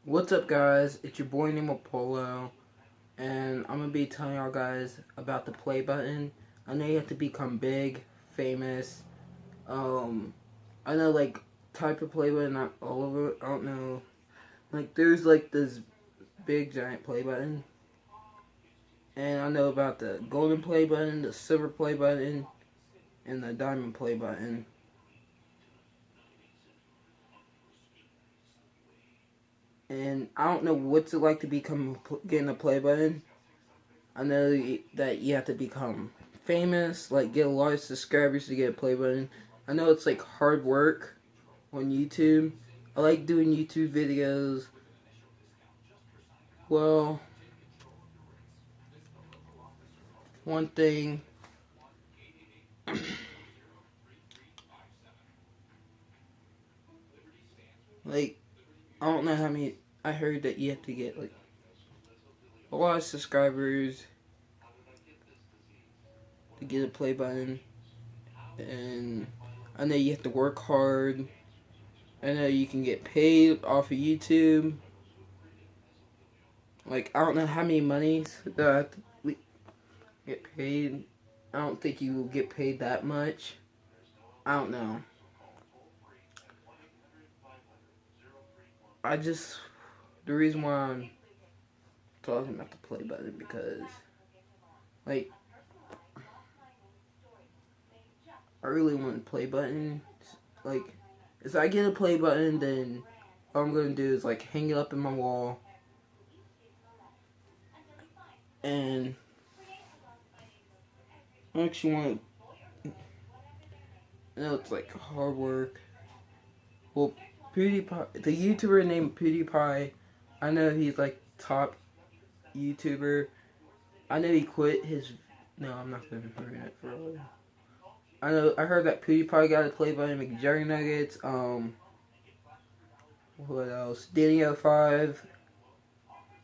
What's up, guys? It's your boy named Apollo, and I'm gonna be telling y'all guys about the play button. I know you have to become big, famous. Um, I know like type of play button, not all of it. I don't know. Like there's like this big giant play button, and I know about the golden play button, the silver play button, and the diamond play button. And I don't know what's it like to become getting a play button. I know that you have to become famous, like get a lot of subscribers to get a play button. I know it's like hard work on YouTube. I like doing YouTube videos. Well, one thing, like, I don't know how many, I heard that you have to get like a lot of subscribers to get a play button. And I know you have to work hard. I know you can get paid off of YouTube. Like, I don't know how many monies that I have to get paid. I don't think you will get paid that much. I don't know. The reason why I'm talking about the play button because, like, I really want a play button. Like, if I get a play button, then all I'm going to do is, like, hang it up in my wall. And I actually want to, I know it's, like, hard work. Well, PewDiePie, the YouTuber named PewDiePie, I know he's, like, top YouTuber. I know he quit his. No, I'm not going to ruin it for all. I heard that PewDiePie got to play by McJuggernuggets. What else? Danny05,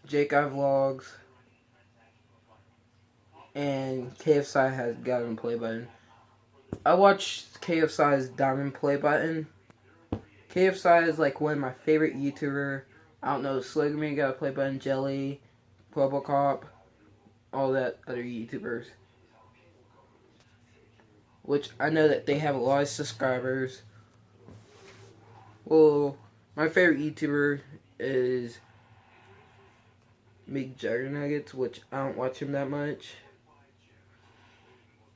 Jake I Vlogs, and KFSI has gotten play button. I watched KFSI's Diamond play button. KFSI is like one of my favorite YouTuber. I don't know, Sliggerman got a play button, Jelly, Cop, all that other YouTubers. Which I know that they have a lot of subscribers. Well, my favorite YouTuber is McJuggernuggets, which I don't watch him that much.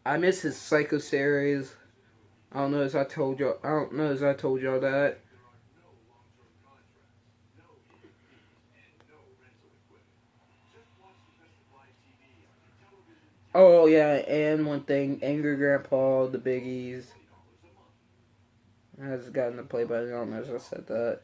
I miss his Psycho series. I don't know as I told y'all. I don't know as I told y'all that. Oh yeah, and one thing, Angry Grandpa, the Biggies has gotten the play button. I don't know as I said that.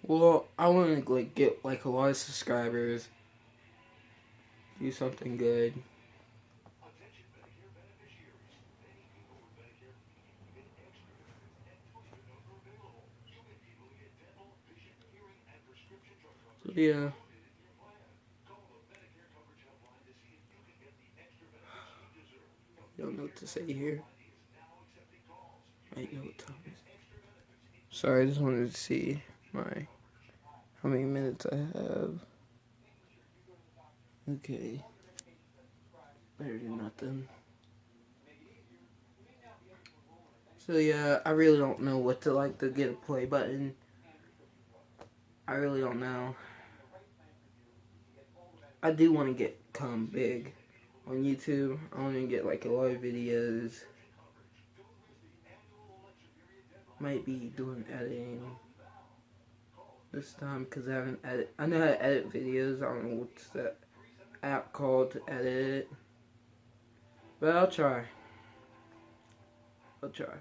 Well, I want to like get like a lot of subscribers, do something good. So yeah. Don't know what to say here. I know what time it is. Sorry, I just wanted to see how many minutes I have. Okay. Better than nothing. So yeah, I really don't know what to like to get a play button. I really don't know. I do want to become big on YouTube. I want to get like a lot of videos. Might be doing editing this time because I haven't edit. I know how to edit videos. I don't know what's that app called to edit it, but I'll try. I'll try.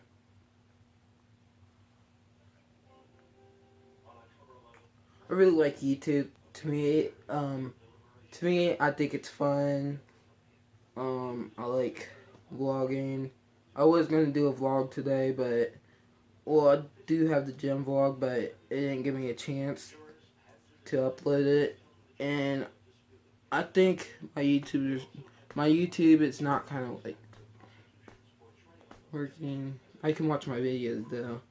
I really like YouTube. To me, I think it's fun. I like vlogging. I was gonna do a vlog today, but I do have the gym vlog, but it didn't give me a chance to upload it. And I think My YouTube is not kind of like working. I can watch my videos though,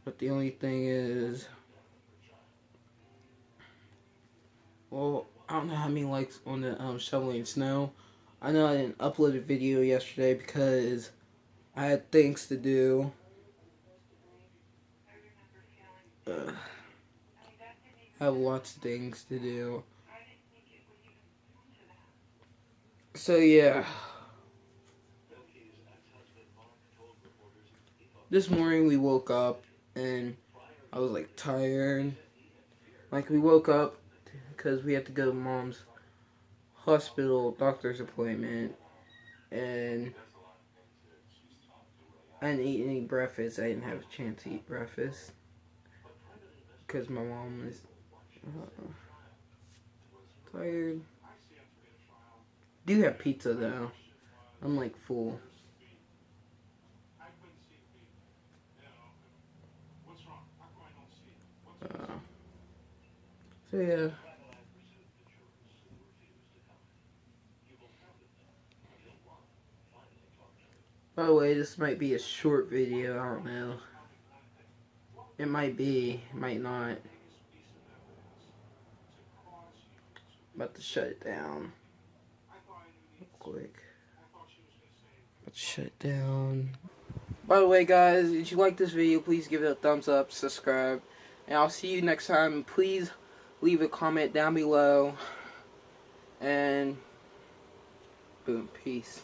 but the only thing is, well, I don't know how many likes on the shoveling snow. I know I didn't upload a video yesterday because I had things to do. I have lots of things to do. So yeah. This morning we woke up and I was like tired. Like we woke up because we had to go to Mom's hospital doctor's appointment, and I didn't eat any breakfast. I didn't have a chance to eat breakfast because my mom was tired. Do have pizza though. I'm like full. So yeah. By the way, this might be a short video. I don't know. It might be. It might not. About to shut it down. Real quick. About to shut it down. By the way, guys, if you like this video, please give it a thumbs up, subscribe, and I'll see you next time. Please leave a comment down below, and boom, peace.